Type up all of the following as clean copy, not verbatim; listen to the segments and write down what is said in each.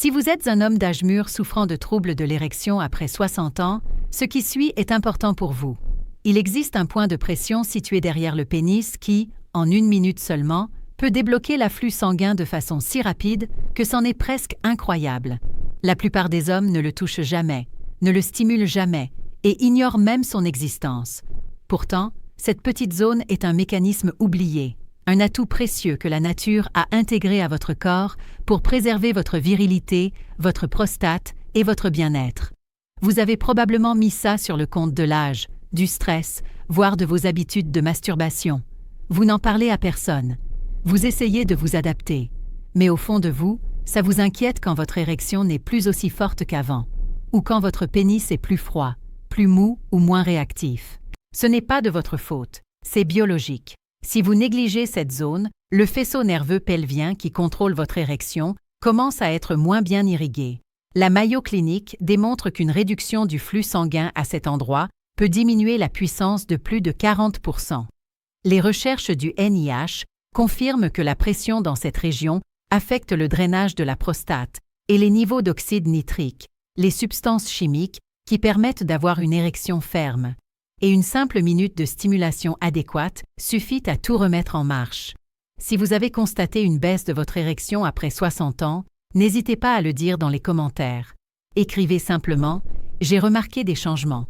Si vous êtes un homme d'âge mûr souffrant de troubles de l'érection après 60 ans, ce qui suit est important pour vous. Il existe un point de pression situé derrière le pénis qui, en 1 minute seulement, peut débloquer l'afflux sanguin de façon si rapide que c'en est presque incroyable. La plupart des hommes ne le touchent jamais, ne le stimulent jamais et ignorent même son existence. Pourtant, cette petite zone est un mécanisme oublié, un atout précieux que la nature a intégré à votre corps pour préserver votre virilité, votre prostate et votre bien-être. Vous avez probablement mis ça sur le compte de l'âge, du stress, voire de vos habitudes de masturbation. Vous n'en parlez à personne. Vous essayez de vous adapter. Mais au fond de vous, ça vous inquiète quand votre érection n'est plus aussi forte qu'avant, ou quand votre pénis est plus froid, plus mou ou moins réactif. Ce n'est pas de votre faute, c'est biologique. Si vous négligez cette zone, le faisceau nerveux pelvien qui contrôle votre érection commence à être moins bien irrigué. La Mayo Clinic démontre qu'une réduction du flux sanguin à cet endroit peut diminuer la puissance de plus de 40%. Les recherches du NIH confirment que la pression dans cette région affecte le drainage de la prostate et les niveaux d'oxyde nitrique, les substances chimiques qui permettent d'avoir une érection ferme. Et une simple minute de stimulation adéquate suffit à tout remettre en marche. Si vous avez constaté une baisse de votre érection après 60 ans, n'hésitez pas à le dire dans les commentaires. Écrivez simplement « J'ai remarqué des changements ».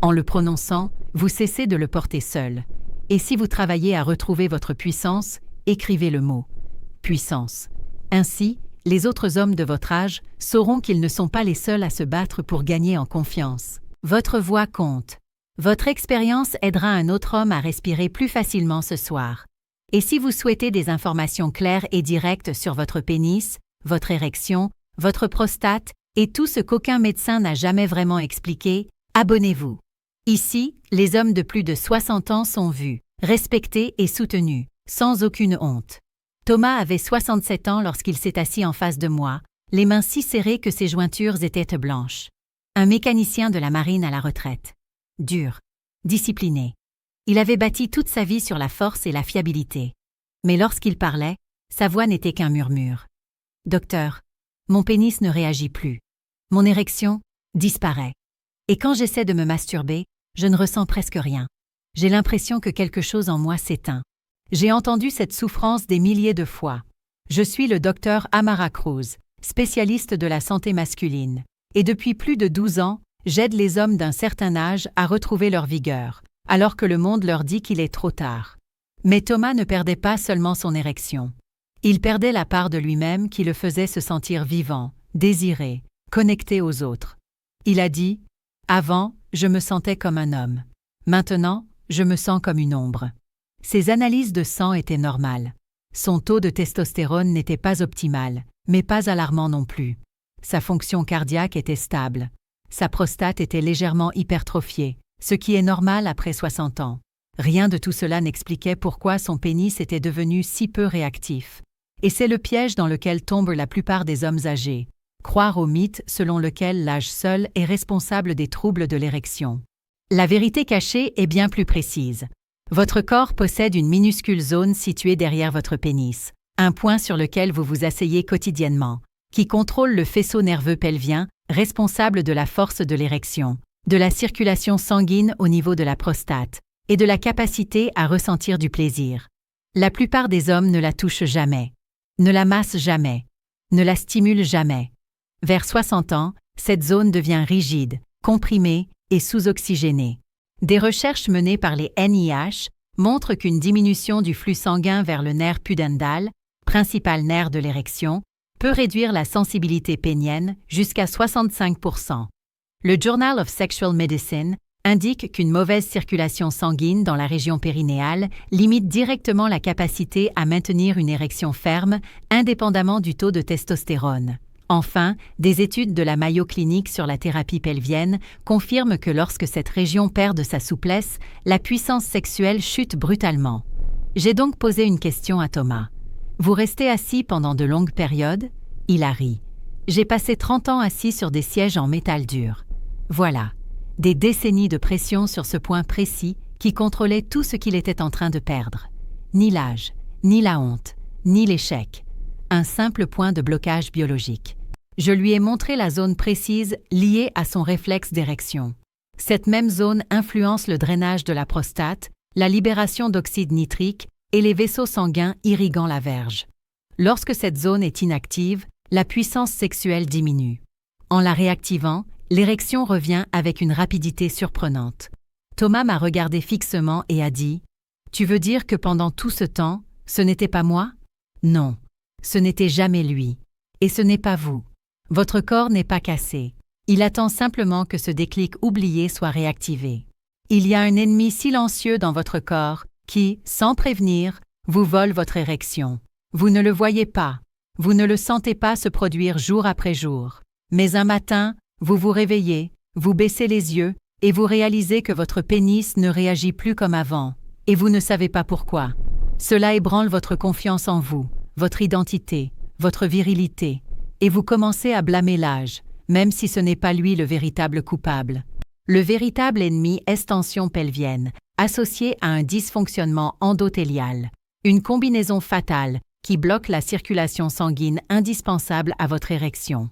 En le prononçant, vous cessez de le porter seul. Et si vous travaillez à retrouver votre puissance, écrivez le mot « puissance ». Ainsi, les autres hommes de votre âge sauront qu'ils ne sont pas les seuls à se battre pour gagner en confiance. Votre voix compte. Votre expérience aidera un autre homme à respirer plus facilement ce soir. Et si vous souhaitez des informations claires et directes sur votre pénis, votre érection, votre prostate et tout ce qu'aucun médecin n'a jamais vraiment expliqué, abonnez-vous. Ici, les hommes de plus de 60 ans sont vus, respectés et soutenus, sans aucune honte. Thomas avait 67 ans lorsqu'il s'est assis en face de moi, les mains si serrées que ses jointures étaient blanches. Un mécanicien de la marine à la retraite. Dur, discipliné. Il avait bâti toute sa vie sur la force et la fiabilité. Mais lorsqu'il parlait, sa voix n'était qu'un murmure. « Docteur, mon pénis ne réagit plus. Mon érection disparaît. Et quand j'essaie de me masturber, je ne ressens presque rien. J'ai l'impression que quelque chose en moi s'éteint. J'ai entendu cette souffrance des milliers de fois. Je suis le docteur Amara Cruz, spécialiste de la santé masculine. Et depuis plus de 12 ans, j'aide les hommes d'un certain âge à retrouver leur vigueur, alors que le monde leur dit qu'il est trop tard. Mais Thomas ne perdait pas seulement son érection. Il perdait la part de lui-même qui le faisait se sentir vivant, désiré, connecté aux autres. Il a dit « Avant, je me sentais comme un homme. Maintenant, je me sens comme une ombre. » Ses analyses de sang étaient normales. Son taux de testostérone n'était pas optimal, mais pas alarmant non plus. Sa fonction cardiaque était stable. Sa prostate était légèrement hypertrophiée, ce qui est normal après 60 ans. Rien de tout cela n'expliquait pourquoi son pénis était devenu si peu réactif. Et c'est le piège dans lequel tombent la plupart des hommes âgés. Croire au mythe selon lequel l'âge seul est responsable des troubles de l'érection. La vérité cachée est bien plus précise. Votre corps possède une minuscule zone située derrière votre pénis, un point sur lequel vous vous asseyez quotidiennement, qui contrôle le faisceau nerveux pelvien, responsable de la force de l'érection, de la circulation sanguine au niveau de la prostate et de la capacité à ressentir du plaisir. La plupart des hommes ne la touchent jamais, ne la massent jamais, ne la stimulent jamais. Vers 60 ans, cette zone devient rigide, comprimée et sous-oxygénée. Des recherches menées par les NIH montrent qu'une diminution du flux sanguin vers le nerf pudendal, principal nerf de l'érection, peut réduire la sensibilité pénienne jusqu'à 65%. Le Journal of Sexual Medicine indique qu'une mauvaise circulation sanguine dans la région périnéale limite directement la capacité à maintenir une érection ferme, indépendamment du taux de testostérone. Enfin, des études de la Mayo Clinic sur la thérapie pelvienne confirment que lorsque cette région perd de sa souplesse, la puissance sexuelle chute brutalement. J'ai donc posé une question à Thomas. Vous restez assis pendant de longues périodes? Il a ri. J'ai passé 30 ans assis sur des sièges en métal dur. Voilà, des décennies de pression sur ce point précis qui contrôlait tout ce qu'il était en train de perdre. Ni l'âge, ni la honte, ni l'échec. Un simple point de blocage biologique. Je lui ai montré la zone précise liée à son réflexe d'érection. Cette même zone influence le drainage de la prostate, la libération d'oxyde nitrique et les vaisseaux sanguins irriguant la verge. Lorsque cette zone est inactive, la puissance sexuelle diminue. En la réactivant, l'érection revient avec une rapidité surprenante. Thomas m'a regardé fixement et a dit « Tu veux dire que pendant tout ce temps, ce n'était pas moi ? Non, ce n'était jamais lui. Et ce n'est pas vous. Votre corps n'est pas cassé. Il attend simplement que ce déclic oublié soit réactivé. Il y a un ennemi silencieux dans votre corps qui, sans prévenir, vous vole votre érection. Vous ne le voyez pas. Vous ne le sentez pas se produire jour après jour. Mais un matin, vous vous réveillez, vous baissez les yeux et vous réalisez que votre pénis ne réagit plus comme avant, et vous ne savez pas pourquoi. Cela ébranle votre confiance en vous, votre identité, votre virilité, et vous commencez à blâmer l'âge, même si ce n'est pas lui le véritable coupable. Le véritable ennemi est tension pelvienne, associée à un dysfonctionnement endothélial, une combinaison fatale qui bloque la circulation sanguine indispensable à votre érection.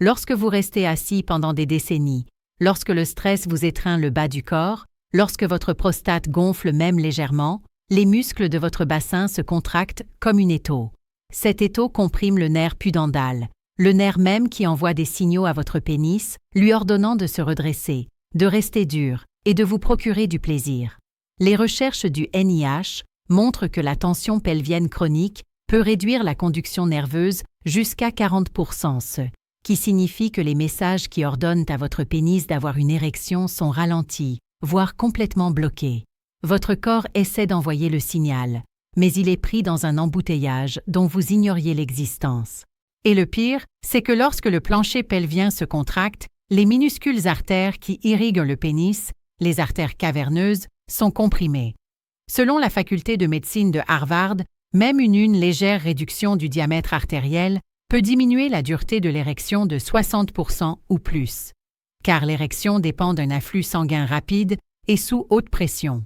Lorsque vous restez assis pendant des décennies, lorsque le stress vous étreint le bas du corps, lorsque votre prostate gonfle même légèrement, les muscles de votre bassin se contractent comme une étau. Cet étau comprime le nerf pudendal, le nerf même qui envoie des signaux à votre pénis, lui ordonnant de se redresser, de rester dur et de vous procurer du plaisir. Les recherches du NIH montrent que la tension pelvienne chronique peut réduire la conduction nerveuse jusqu'à 40%, ce qui signifie que les messages qui ordonnent à votre pénis d'avoir une érection sont ralentis, voire complètement bloqués. Votre corps essaie d'envoyer le signal, mais il est pris dans un embouteillage dont vous ignoriez l'existence. Et le pire, c'est que lorsque le plancher pelvien se contracte, les minuscules artères qui irriguent le pénis, les artères caverneuses, sont comprimées. Selon la faculté de médecine de Harvard, même une légère réduction du diamètre artériel peut diminuer la dureté de l'érection de 60% ou plus, car l'érection dépend d'un afflux sanguin rapide et sous haute pression.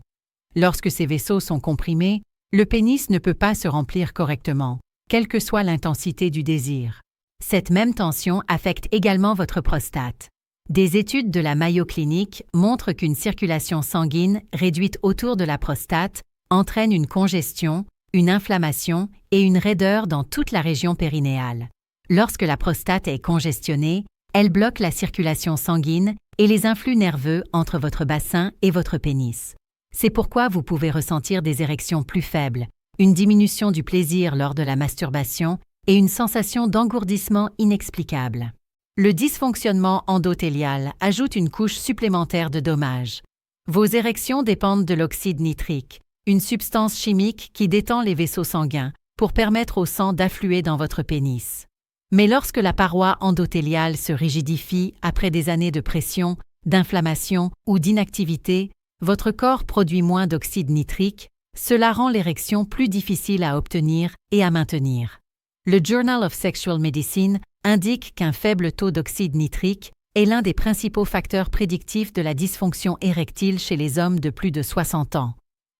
Lorsque ces vaisseaux sont comprimés, le pénis ne peut pas se remplir correctement, quelle que soit l'intensité du désir. Cette même tension affecte également votre prostate. Des études de la Mayo Clinic montrent qu'une circulation sanguine réduite autour de la prostate entraîne une congestion, une inflammation et une raideur dans toute la région périnéale. Lorsque la prostate est congestionnée, elle bloque la circulation sanguine et les influx nerveux entre votre bassin et votre pénis. C'est pourquoi vous pouvez ressentir des érections plus faibles, une diminution du plaisir lors de la masturbation et une sensation d'engourdissement inexplicable. Le dysfonctionnement endothélial ajoute une couche supplémentaire de dommages. Vos érections dépendent de l'oxyde nitrique, une substance chimique qui détend les vaisseaux sanguins pour permettre au sang d'affluer dans votre pénis. Mais lorsque la paroi endothéliale se rigidifie après des années de pression, d'inflammation ou d'inactivité, votre corps produit moins d'oxyde nitrique, cela rend l'érection plus difficile à obtenir et à maintenir. Le Journal of Sexual Medicine indique qu'un faible taux d'oxyde nitrique est l'un des principaux facteurs prédictifs de la dysfonction érectile chez les hommes de plus de 60 ans.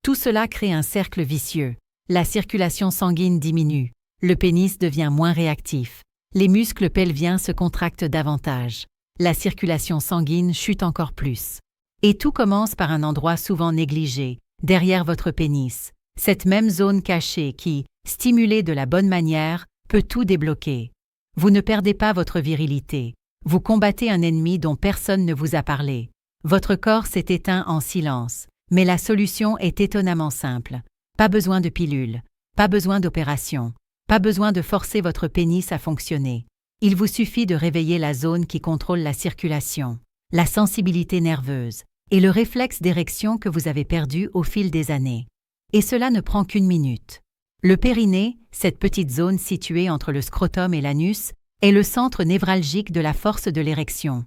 Tout cela crée un cercle vicieux. La circulation sanguine diminue, le pénis devient moins réactif, les muscles pelviens se contractent davantage, la circulation sanguine chute encore plus. Et tout commence par un endroit souvent négligé, derrière votre pénis, cette même zone cachée qui, stimulée de la bonne manière, peut tout débloquer. Vous ne perdez pas votre virilité. Vous combattez un ennemi dont personne ne vous a parlé. Votre corps s'est éteint en silence, mais la solution est étonnamment simple. Pas besoin de pilule, pas besoin d'opération, pas besoin de forcer votre pénis à fonctionner. Il vous suffit de réveiller la zone qui contrôle la circulation, la sensibilité nerveuse et le réflexe d'érection que vous avez perdu au fil des années. Et cela ne prend qu'une minute. Le périnée, cette petite zone située entre le scrotum et l'anus, est le centre névralgique de la force de l'érection.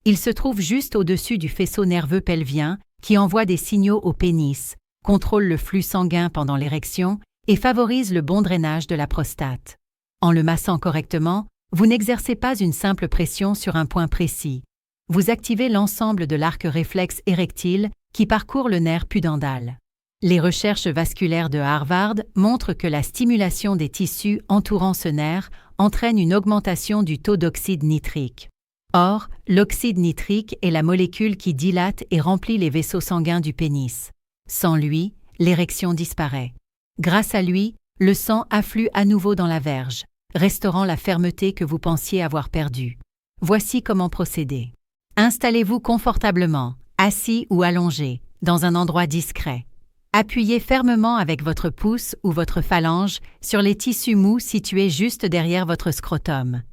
Il se trouve juste au-dessus du faisceau nerveux pelvien qui envoie des signaux au pénis, contrôle le flux sanguin pendant l'érection et favorise le bon drainage de la prostate. En le massant correctement, vous n'exercez pas une simple pression sur un point précis. Vous activez l'ensemble de l'arc réflexe érectile qui parcourt le nerf pudendal. Les recherches vasculaires de Harvard montrent que la stimulation des tissus entourant ce nerf entraîne une augmentation du taux d'oxyde nitrique. Or, l'oxyde nitrique est la molécule qui dilate et remplit les vaisseaux sanguins du pénis. Sans lui, l'érection disparaît. Grâce à lui, le sang afflue à nouveau dans la verge, restaurant la fermeté que vous pensiez avoir perdue. Voici comment procéder. Installez-vous confortablement, assis ou allongé, dans un endroit discret. Appuyez fermement avec votre pouce ou votre phalange sur les tissus mous situés juste derrière votre scrotum.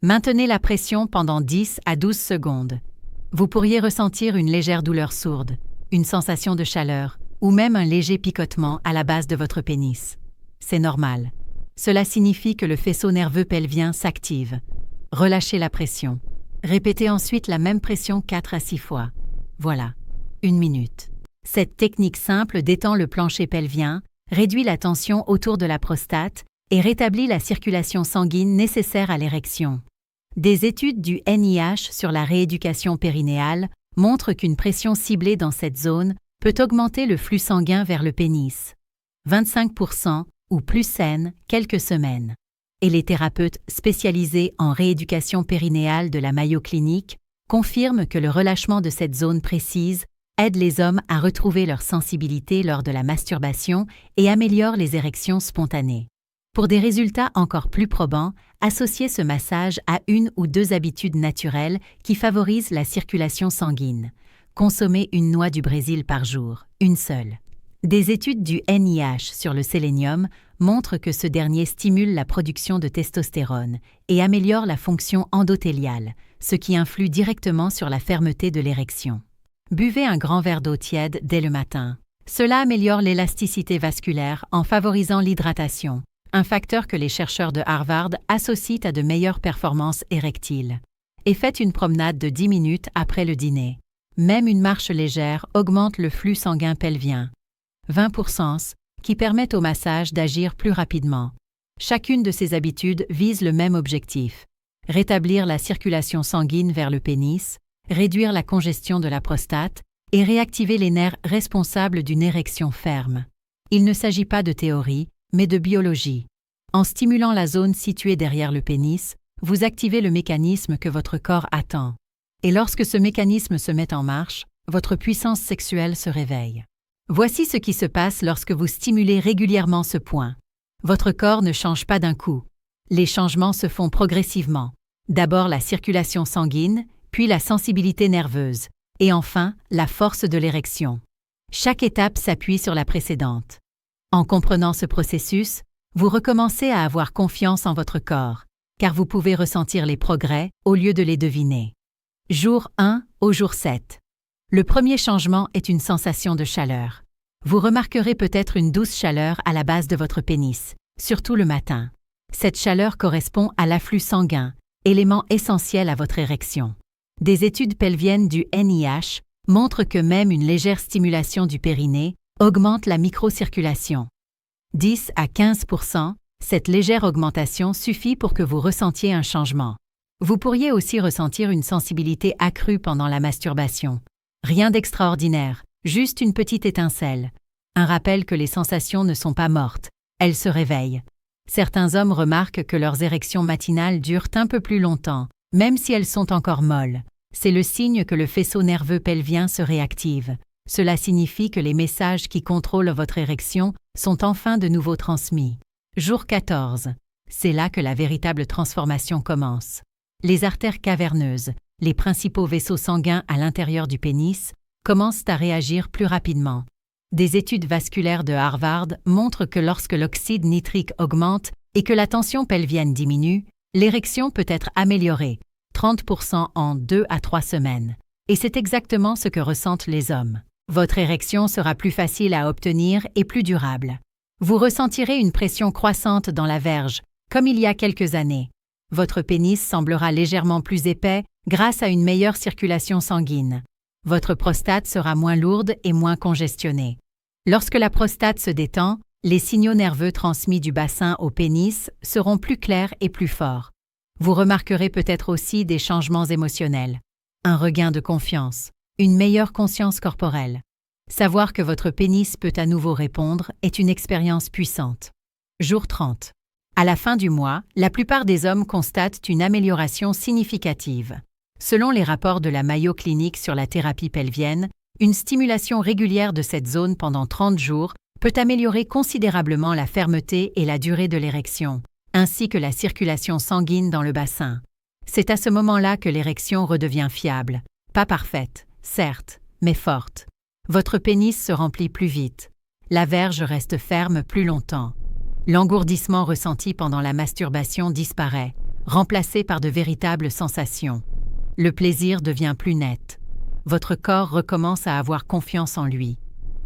Maintenez la pression pendant 10 à 12 secondes. Vous pourriez ressentir une légère douleur sourde, une sensation de chaleur ou même un léger picotement à la base de votre pénis. C'est normal. Cela signifie que le faisceau nerveux pelvien s'active. Relâchez la pression. Répétez ensuite la même pression 4 à 6 fois. Voilà. 1 minute. Cette technique simple détend le plancher pelvien, réduit la tension autour de la prostate et rétablit la circulation sanguine nécessaire à l'érection. Des études du NIH sur la rééducation périnéale montrent qu'une pression ciblée dans cette zone peut augmenter le flux sanguin vers le pénis. 25% ou plus saine quelques semaines. Et les thérapeutes spécialisés en rééducation périnéale de la Mayo Clinic confirment que le relâchement de cette zone précise aide les hommes à retrouver leur sensibilité lors de la masturbation et améliore les érections spontanées. Pour des résultats encore plus probants, associez ce massage à 1 ou 2 habitudes naturelles qui favorisent la circulation sanguine. Consommez une noix du Brésil par jour, une seule. Des études du NIH sur le sélénium montrent que ce dernier stimule la production de testostérone et améliore la fonction endothéliale, ce qui influe directement sur la fermeté de l'érection. Buvez un grand verre d'eau tiède dès le matin. Cela améliore l'élasticité vasculaire en favorisant l'hydratation, un facteur que les chercheurs de Harvard associent à de meilleures performances érectiles. Et faites une promenade de 10 minutes après le dîner. Même une marche légère augmente le flux sanguin pelvien. 20% qui permettent au massage d'agir plus rapidement. Chacune de ces habitudes vise le même objectif: rétablir la circulation sanguine vers le pénis, réduire la congestion de la prostate et réactiver les nerfs responsables d'une érection ferme. Il ne s'agit pas de théorie, mais de biologie. En stimulant la zone située derrière le pénis, vous activez le mécanisme que votre corps attend. Et lorsque ce mécanisme se met en marche, votre puissance sexuelle se réveille. Voici ce qui se passe lorsque vous stimulez régulièrement ce point. Votre corps ne change pas d'un coup. Les changements se font progressivement. D'abord la circulation sanguine, puis la sensibilité nerveuse, et enfin la force de l'érection. Chaque étape s'appuie sur la précédente. En comprenant ce processus, vous recommencez à avoir confiance en votre corps, car vous pouvez ressentir les progrès au lieu de les deviner. Jour 1 au jour 7. Le premier changement est une sensation de chaleur. Vous remarquerez peut-être une douce chaleur à la base de votre pénis, surtout le matin. Cette chaleur correspond à l'afflux sanguin, élément essentiel à votre érection. Des études pelviennes du NIH montrent que même une légère stimulation du périnée augmente la microcirculation. 10 à 15%, cette légère augmentation suffit pour que vous ressentiez un changement. Vous pourriez aussi ressentir une sensibilité accrue pendant la masturbation. Rien d'extraordinaire, juste une petite étincelle. Un rappel que les sensations ne sont pas mortes, elles se réveillent. Certains hommes remarquent que leurs érections matinales durent un peu plus longtemps, même si elles sont encore molles. C'est le signe que le faisceau nerveux pelvien se réactive. Cela signifie que les messages qui contrôlent votre érection sont enfin de nouveau transmis. Jour 14. C'est là que la véritable transformation commence. Les artères caverneuses, les principaux vaisseaux sanguins à l'intérieur du pénis, commencent à réagir plus rapidement. Des études vasculaires de Harvard montrent que lorsque l'oxyde nitrique augmente et que la tension pelvienne diminue, l'érection peut être améliorée, 30% en 2 à 3 semaines. Et c'est exactement ce que ressentent les hommes. Votre érection sera plus facile à obtenir et plus durable. Vous ressentirez une pression croissante dans la verge, comme il y a quelques années. Votre pénis semblera légèrement plus épais grâce à une meilleure circulation sanguine. Votre prostate sera moins lourde et moins congestionnée. Lorsque la prostate se détend, les signaux nerveux transmis du bassin au pénis seront plus clairs et plus forts. Vous remarquerez peut-être aussi des changements émotionnels. Un regain de confiance, une meilleure conscience corporelle. Savoir que votre pénis peut à nouveau répondre est une expérience puissante. Jour 30. À la fin du mois, la plupart des hommes constatent une amélioration significative. Selon les rapports de la Mayo Clinic sur la thérapie pelvienne, une stimulation régulière de cette zone pendant 30 jours peut améliorer considérablement la fermeté et la durée de l'érection, ainsi que la circulation sanguine dans le bassin. C'est à ce moment-là que l'érection redevient fiable. Pas parfaite, certes, mais forte. Votre pénis se remplit plus vite. La verge reste ferme plus longtemps. L'engourdissement ressenti pendant la masturbation disparaît, remplacé par de véritables sensations. Le plaisir devient plus net. Votre corps recommence à avoir confiance en lui.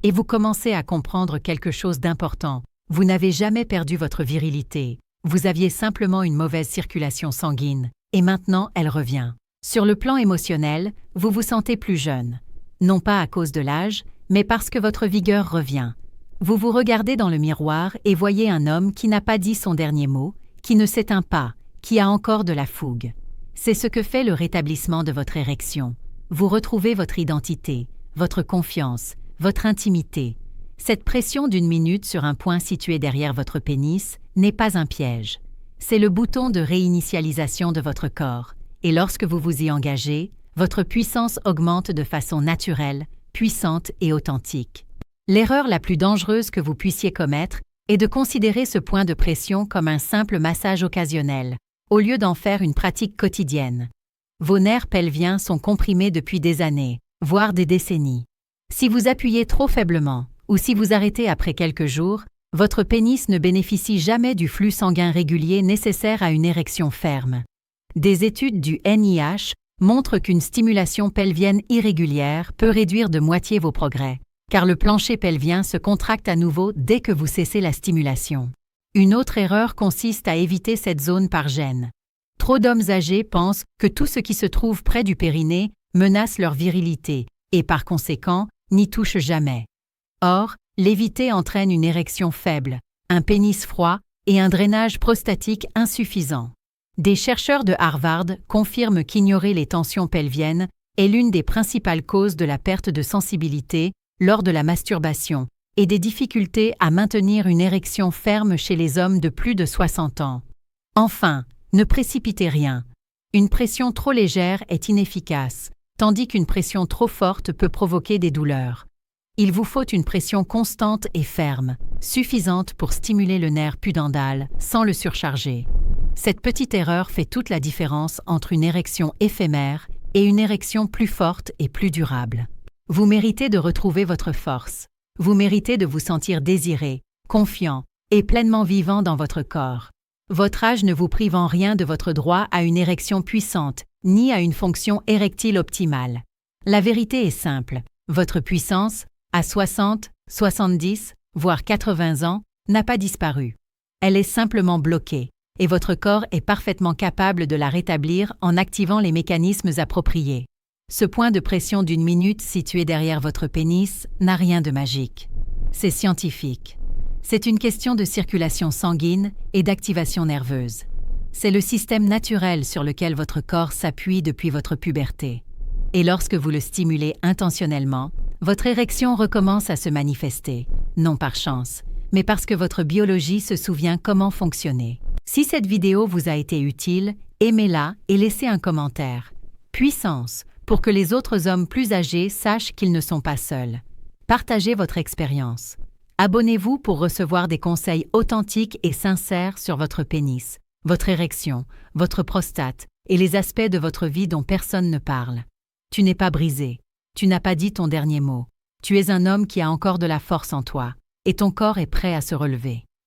Et vous commencez à comprendre quelque chose d'important. Vous n'avez jamais perdu votre virilité. Vous aviez simplement une mauvaise circulation sanguine. Et maintenant, elle revient. Sur le plan émotionnel, vous vous sentez plus jeune. Non pas à cause de l'âge, mais parce que votre vigueur revient. Vous vous regardez dans le miroir et voyez un homme qui n'a pas dit son dernier mot, qui ne s'éteint pas, qui a encore de la fougue. C'est ce que fait le rétablissement de votre érection. Vous retrouvez votre identité, votre confiance, votre intimité. Cette pression d'1 minute sur un point situé derrière votre pénis n'est pas un piège. C'est le bouton de réinitialisation de votre corps. Et lorsque vous vous y engagez, votre puissance augmente de façon naturelle, puissante et authentique. L'erreur la plus dangereuse que vous puissiez commettre est de considérer ce point de pression comme un simple massage occasionnel, au lieu d'en faire une pratique quotidienne. Vos nerfs pelviens sont comprimés depuis des années, voire des décennies. Si vous appuyez trop faiblement, ou si vous arrêtez après quelques jours, votre pénis ne bénéficie jamais du flux sanguin régulier nécessaire à une érection ferme. Des études du NIH montrent qu'une stimulation pelvienne irrégulière peut réduire de moitié vos progrès, car le plancher pelvien se contracte à nouveau dès que vous cessez la stimulation. Une autre erreur consiste à éviter cette zone par gêne. Trop d'hommes âgés pensent que tout ce qui se trouve près du périnée menace leur virilité et par conséquent n'y touche jamais. Or, l'éviter entraîne une érection faible, un pénis froid et un drainage prostatique insuffisant. Des chercheurs de Harvard confirment qu'ignorer les tensions pelviennes est l'une des principales causes de la perte de sensibilité lors de la masturbation et des difficultés à maintenir une érection ferme chez les hommes de plus de 60 ans. Enfin, ne précipitez rien. Une pression trop légère est inefficace, tandis qu'une pression trop forte peut provoquer des douleurs. Il vous faut une pression constante et ferme, suffisante pour stimuler le nerf pudendal sans le surcharger. Cette petite erreur fait toute la différence entre une érection éphémère et une érection plus forte et plus durable. Vous méritez de retrouver votre force. Vous méritez de vous sentir désiré, confiant et pleinement vivant dans votre corps. Votre âge ne vous prive en rien de votre droit à une érection puissante, ni à une fonction érectile optimale. La vérité est simple. Votre puissance, à 60, 70, voire 80 ans, n'a pas disparu. Elle est simplement bloquée, et votre corps est parfaitement capable de la rétablir en activant les mécanismes appropriés. Ce point de pression d'1 minute situé derrière votre pénis n'a rien de magique. C'est scientifique. C'est une question de circulation sanguine et d'activation nerveuse. C'est le système naturel sur lequel votre corps s'appuie depuis votre puberté. Et lorsque vous le stimulez intentionnellement, votre érection recommence à se manifester, non par chance, mais parce que votre biologie se souvient comment fonctionner. Si cette vidéo vous a été utile, aimez-la et laissez un commentaire. Puissance, pour que les autres hommes plus âgés sachent qu'ils ne sont pas seuls. Partagez votre expérience. Abonnez-vous pour recevoir des conseils authentiques et sincères sur votre pénis, votre érection, votre prostate et les aspects de votre vie dont personne ne parle. Tu n'es pas brisé. Tu n'as pas dit ton dernier mot. Tu es un homme qui a encore de la force en toi, et ton corps est prêt à se relever.